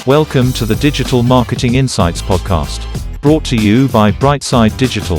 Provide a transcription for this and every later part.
Welcome to the Digital Marketing Insights podcast, brought to you by Brightside Digital.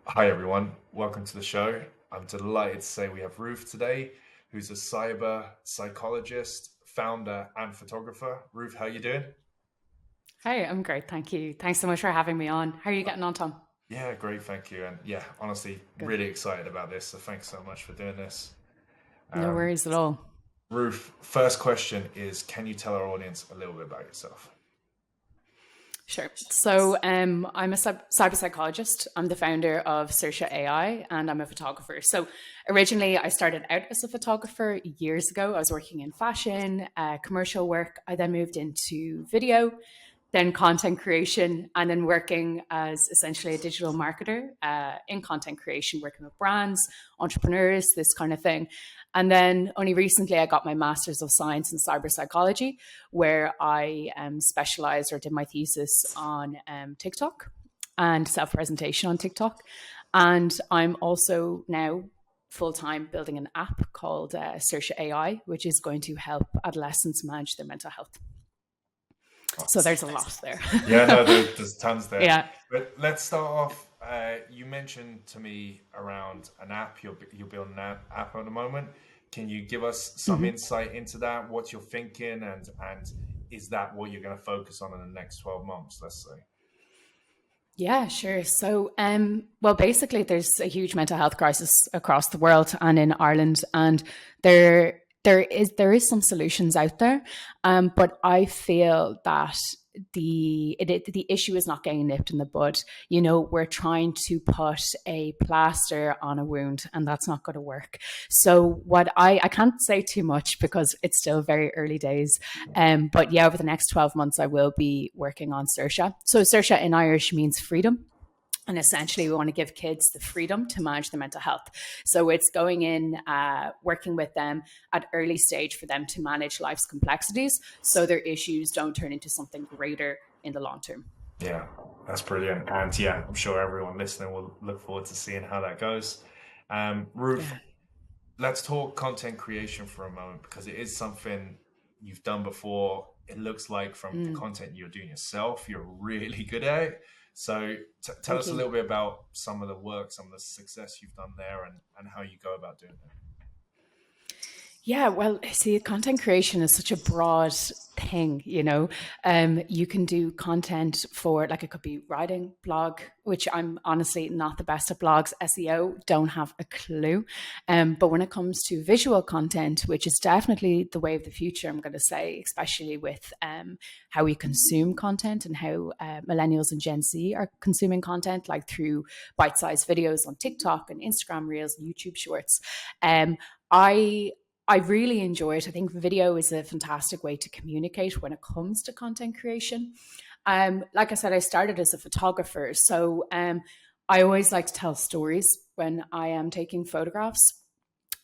Hi everyone, welcome to the show. I'm delighted to say we have Ruth today, who's a cyber psychologist, founder and photographer. Ruth, how are you doing? Hi, I'm great, thank you. Thanks so much for having me on. How are you getting on, Tom? Yeah, great, thank you. And yeah, honestly, Good. really excited about this. So thanks so much for doing this. No worries at all. Ruth, first question is, can you tell our audience a little bit about yourself? Sure. So I'm a cyber psychologist. I'm the founder of Sersha AI, and I'm a photographer. So originally I started out as a photographer years ago. I was working in fashion, commercial work. I then moved into video, then content creation, and then working as essentially a digital marketer in content creation, working with brands, entrepreneurs, this kind of thing. And then only recently I got my Master's of Science in Cyber Psychology, where I specialized or did my thesis on TikTok and self-presentation on TikTok. And I'm also now full-time building an app called Sersha AI, which is going to help adolescents manage their mental health. So there's a lot there. Yeah, no, there's tons there. Yeah. But let's start off. You mentioned to me around an app. You're building an app at the moment. Can you give us some insight into that? What you're thinking, and is that what you're going to focus on in the next 12 months? Let's say. Yeah, sure. So, well, basically, there's a huge mental health crisis across the world and in Ireland, and there is some solutions out there, but I feel that the issue is not getting nipped in the bud. You know, we're trying to put a plaster on a wound, and that's not going to work. So what I can't say too much because it's still very early days. But yeah, over the next 12 months, I will be working on Sersha. So Sersha in Irish means freedom. And essentially, we want to give kids the freedom to manage their mental health. So it's going in, working with them at early stage for them to manage life's complexities so their issues don't turn into something greater in the long term. Yeah, that's brilliant. And yeah, I'm sure everyone listening will look forward to seeing how that goes. Ruth, let's talk content creation for a moment, because it is something you've done before. It looks like from the content you're doing yourself, you're really good at it. So tell us a little bit about some of the work, some of the success you've done there, and how you go about doing it. Yeah, well, see, content creation is such a broad thing, you know. You can do content for, like, it could be writing, blog, which I'm honestly not the best at blogs, SEO, don't have a clue. But when it comes to visual content, which is definitely the way of the future, I'm going to say, especially with how we consume content and how millennials and Gen Z are consuming content, like through bite-sized videos on TikTok and Instagram Reels, YouTube Shorts. I really enjoy it. I think video is a fantastic way to communicate when it comes to content creation. Like I said, I started as a photographer. So I always like to tell stories when I am taking photographs.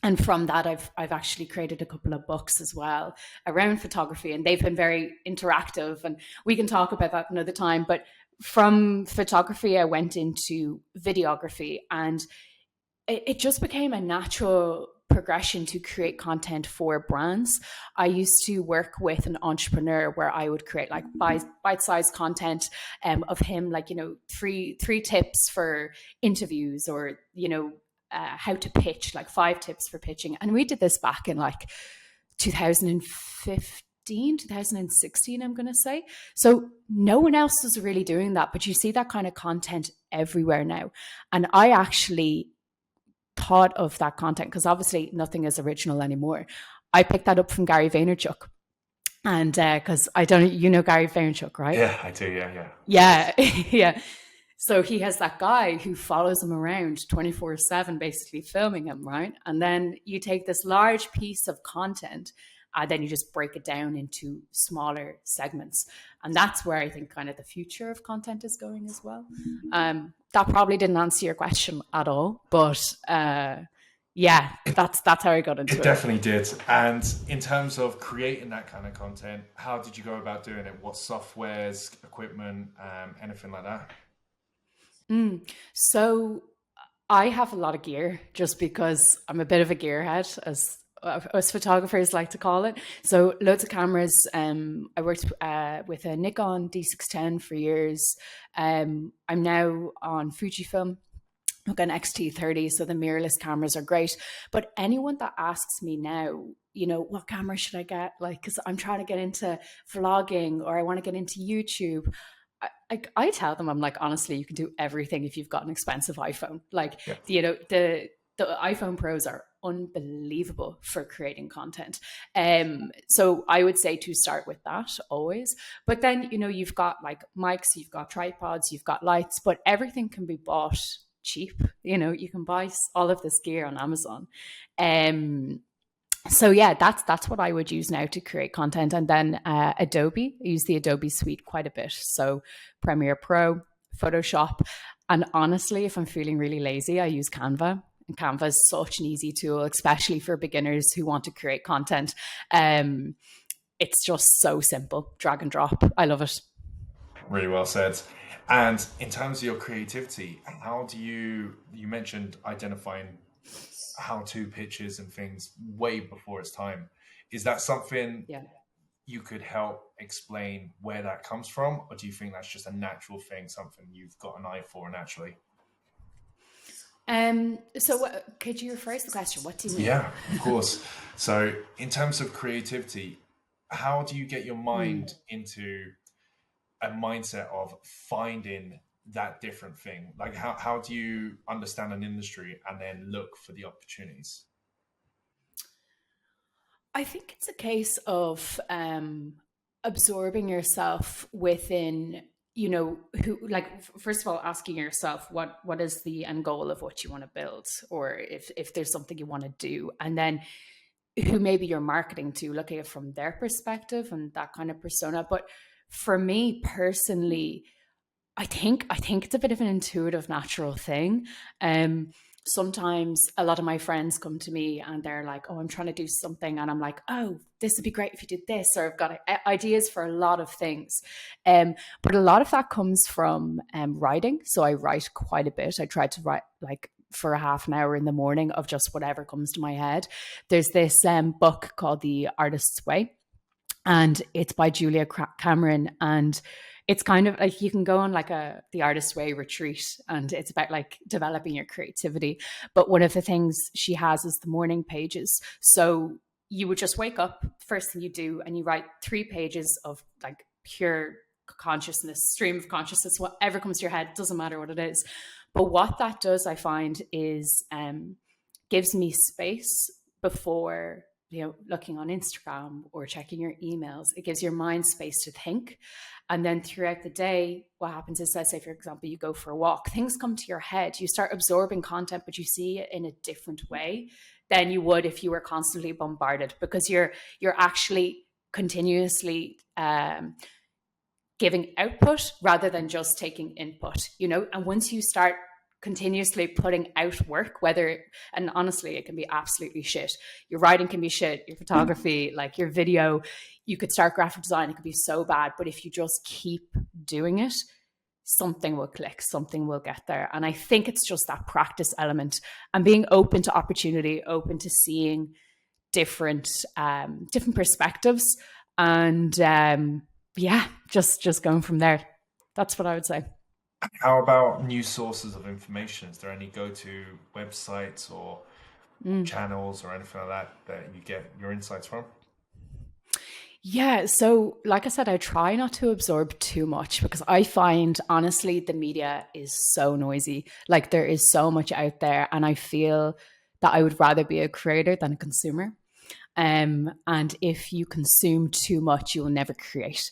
And from that, I've actually created a couple of books as well around photography, and they've been very interactive, and we can talk about that another time. But from photography, I went into videography, and it just became a natural progression to create content for brands. I used to work with an entrepreneur where I would create like bite-sized content of him, like, you know, three tips for interviews, or, you know, how to pitch, like 5 tips for pitching. And we did this back in like 2016, I'm going to say. So no one else was really doing that, but you see that kind of content everywhere now. And I actually thought of that content, because obviously nothing is original anymore. I picked that up from Gary Vaynerchuk, and because I don't, you know Gary Vaynerchuk, right? Yeah, I do. Yeah. Yeah. So he has that guy who follows him around 24/7, basically filming him, right? And then you take this large piece of content, then you just break it down into smaller segments. And that's where I think kind of the future of content is going as well. That probably didn't answer your question at all, but yeah, that's how I got into it. It definitely did. And in terms of creating that kind of content, how did you go about doing it? What softwares, equipment, anything like that? So I have a lot of gear just because I'm a bit of a gearhead, as us photographers like to call it. So loads of cameras. I worked with a Nikon D610 for years. I'm now on Fujifilm. I've got an XT30, so the mirrorless cameras are great. But anyone that asks me now, what camera should I get? Like, because I'm trying to get into vlogging or I want to get into YouTube. I tell them, I'm like, honestly, you can do everything if you've got an expensive iPhone. Like, Yeah. The iPhone Pros are unbelievable for creating content. So I would say to start with that always. But then, you've got like mics, you've got tripods, you've got lights, but everything can be bought cheap. You can buy all of this gear on Amazon. So yeah, that's what I would use now to create content. And then Adobe, I use the Adobe suite quite a bit. So Premiere Pro, Photoshop. And honestly, if I'm feeling really lazy, I use Canva. And Canva is such an easy tool, especially for beginners who want to create content. It's just so simple, drag and drop. I love it. Really well said. And in terms of your creativity, how do you mentioned identifying how-to pitches and things way before it's time. Is that something you could help explain where that comes from? Or do you think that's just a natural thing, something you've got an eye for naturally? So could you rephrase the question? What do you mean? Yeah, of course. So in terms of creativity, how do you get your mind into a mindset of finding that different thing? Like how do you understand an industry and then look for the opportunities? I think it's a case of absorbing yourself within, first of all, asking yourself what is the end goal of what you want to build, or if there's something you want to do, and then who maybe you're marketing to, looking at it from their perspective and that kind of persona. But for me personally, I think it's a bit of an intuitive, natural thing. Sometimes a lot of my friends come to me and they're like, "Oh, I'm trying to do something," and I'm like, "Oh, this would be great if you did this," or I've got ideas for a lot of things. But a lot of that comes from writing. So I write quite a bit. I try to write like for a half an hour in the morning of just whatever comes to my head. There's this book called The Artist's Way, and it's by Julia Cameron, and it's kind of like you can go on like the Artist's Way retreat, and it's about like developing your creativity. But one of the things she has is the morning pages. So you would just wake up, first thing you do, and you write 3 pages of like pure consciousness, stream of consciousness, whatever comes to your head, doesn't matter what it is. But what that does, I find, is gives me space before looking on Instagram or checking your emails. It gives your mind space to think. And then throughout the day, what happens is, let's say, for example, you go for a walk, things come to your head, you start absorbing content, but you see it in a different way than you would if you were constantly bombarded, because you're actually continuously giving output rather than just taking input, and once you start continuously putting out work, and honestly, it can be absolutely shit. Your writing can be shit, your photography, like your video, you could start graphic design, it could be so bad, but if you just keep doing it, something will click, something will get there. And I think it's just that practice element and being open to opportunity, open to seeing different perspectives, and just going from there. That's what I would say. How about new sources of information? Is there any go-to websites or channels or anything like that you get your insights from? Yeah, so like I said, I try not to absorb too much, because I find, honestly, the media is so noisy. Like there is so much out there, and I feel that I would rather be a creator than a consumer. And if you consume too much, you will never create.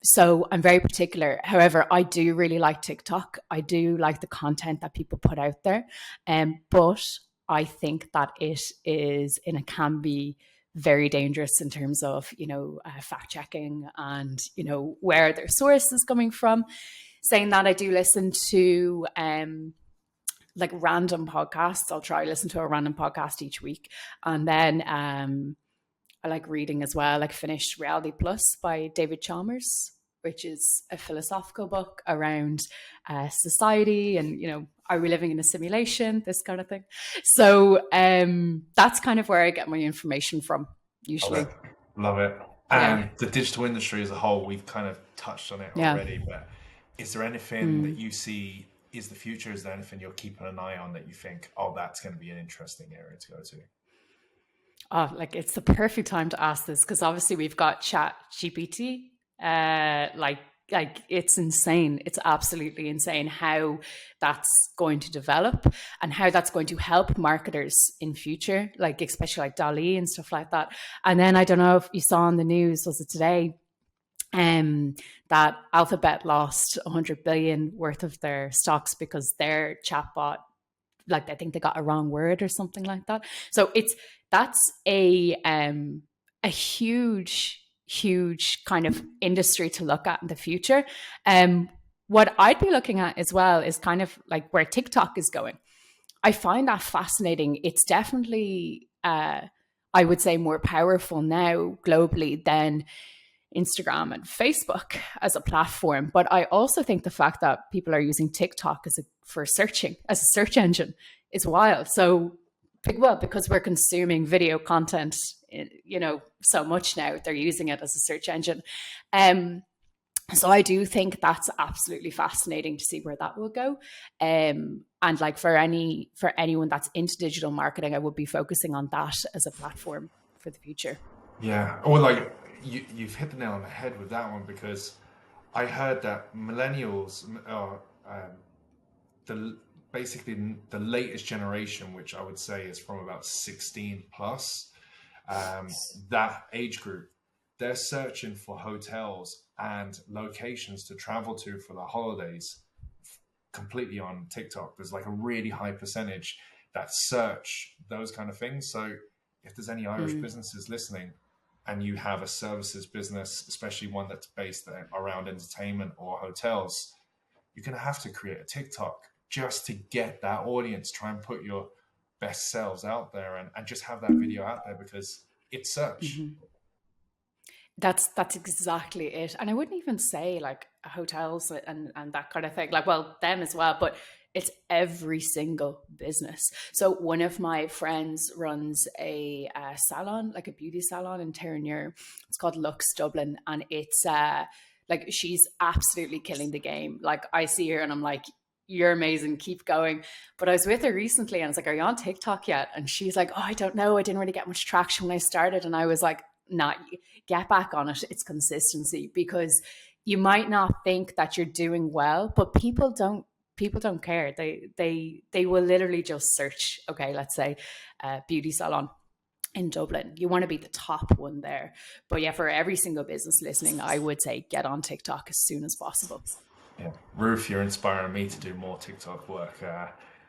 So I'm very particular. However, I do really like TikTok. I do like the content that people put out there. But I think that it can be very dangerous in terms of, fact checking and, where their source is coming from. Saying that, I do listen to like random podcasts. I'll try to listen to a random podcast each week. And then I like reading as well, like finished Reality Plus by David Chalmers. which is a philosophical book around society and, are we living in a simulation, this kind of thing. So that's kind of where I get my information from usually. Love it. And the digital industry as a whole, we've kind of touched on it already, but is there anything that you see is the future? Is there anything you're keeping an eye on that you think, oh, that's going to be an interesting area to go to? Oh, like it's the perfect time to ask this because obviously we've got Chat GPT. Like it's insane. It's absolutely insane how that's going to develop and how that's going to help marketers in future, like especially like DALL-E and stuff like that. And then I don't know if you saw on the news, was it today? That Alphabet lost 100 billion worth of their stocks because their chatbot, like I think they got a wrong word or something like that. So that's a huge kind of industry to look at in the future. What I'd be looking at as well is kind of like where TikTok is going. I find that fascinating. It's definitely, I would say, more powerful now globally than Instagram and Facebook as a platform. But I also think the fact that people are using TikTok for searching as a search engine is wild. So, well, because we're consuming video content, so much now, they're using it as a search engine. So I do think that's absolutely fascinating to see where that will go. And like for anyone that's into digital marketing, I would be focusing on that as a platform for the future. Yeah. Or like you've hit the nail on the head with that one, because I heard that millennials are basically the latest generation, which I would say is from about 16 plus, that age group, they're searching for hotels and locations to travel to for the holidays completely on TikTok. There's like a really high percentage that search those kind of things. So if there's any Irish businesses listening and you have a services business, especially one that's based around entertainment or hotels, you're going to have to create a TikTok just to get that audience, try and put your best selves out there and just have that video out there because it's search. That's exactly it. And I wouldn't even say like hotels and that kind of thing, like, well, them as well, but it's every single business. So one of my friends runs a salon, like a beauty salon in Terenure. It's called Lux Dublin. And it's like, she's absolutely killing the game. Like I see her and I'm like, you're amazing, keep going. But I was with her recently and I was like, are you on TikTok yet? And she's like, oh, I don't know. I didn't really get much traction when I started. And I was like, nah, get back on it. It's consistency, because you might not think that you're doing well, but people don't care. They will literally just search, okay, let's say beauty salon in Dublin. You want to be the top one there. But yeah, for every single business listening, I would say get on TikTok as soon as possible. Yeah. Ruth, you're inspiring me to do more TikTok work.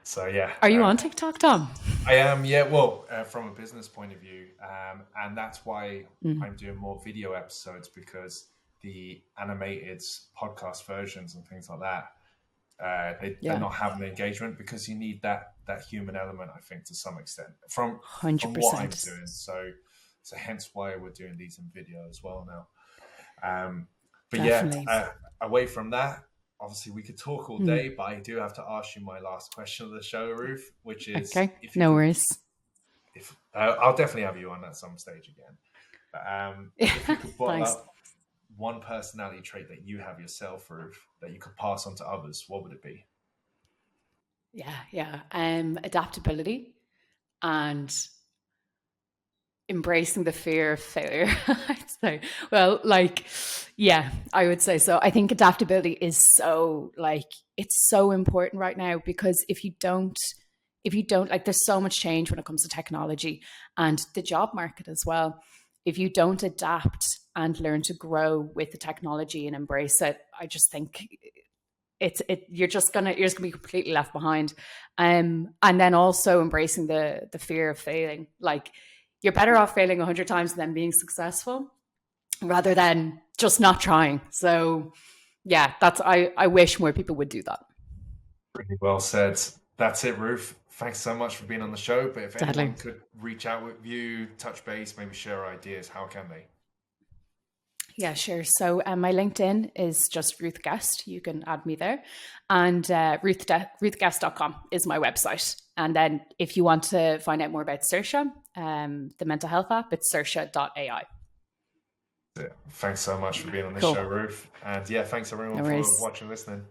So yeah. Are you on TikTok, Tom? I am, yeah. Well, from a business point of view, and that's why I'm doing more video episodes, because the animated podcast versions and things like that, they're not having the engagement, because you need that human element, I think, to some extent from 100%. what I'm doing. So hence why we're doing these in video as well now. But Definitely. yeah, away from that, obviously we could talk all day, but I do have to ask you my last question of the show, Ruth, which is, okay, no worries. I'll definitely have you on at some stage again. But if you could bottle up one personality trait that you have yourself, Ruth, that you could pass on to others, what would it be? Yeah. Adaptability and embracing the fear of failure. I'd say. Well, like, yeah, I would say so. I think adaptability is so, like, it's so important right now, because if you don't, like, there's so much change when it comes to technology and the job market as well. If you don't adapt and learn to grow with the technology and embrace it, I just think you're just gonna be completely left behind. And then also embracing the fear of failing. Like, you're better off failing 100 times than being successful, rather than just not trying. So yeah, I wish more people would do that. Pretty well said. That's it, Ruth. Thanks so much for being on the show. But if anyone could reach out with you, touch base, maybe share ideas, how can they? Yeah, sure. So my LinkedIn is just Ruth Guest. You can add me there. And ruthguest.com is my website. And then if you want to find out more about Sersha, the mental health app, it's sersha.ai. Yeah. Thanks so much for being on the Cool. show, Ruth. And yeah, thanks everyone No for worries. watching, listening.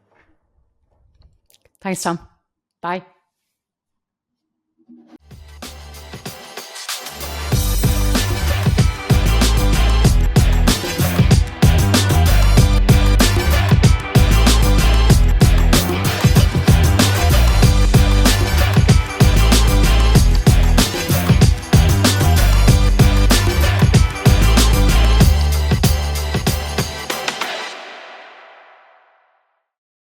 Thanks, Tom. Bye.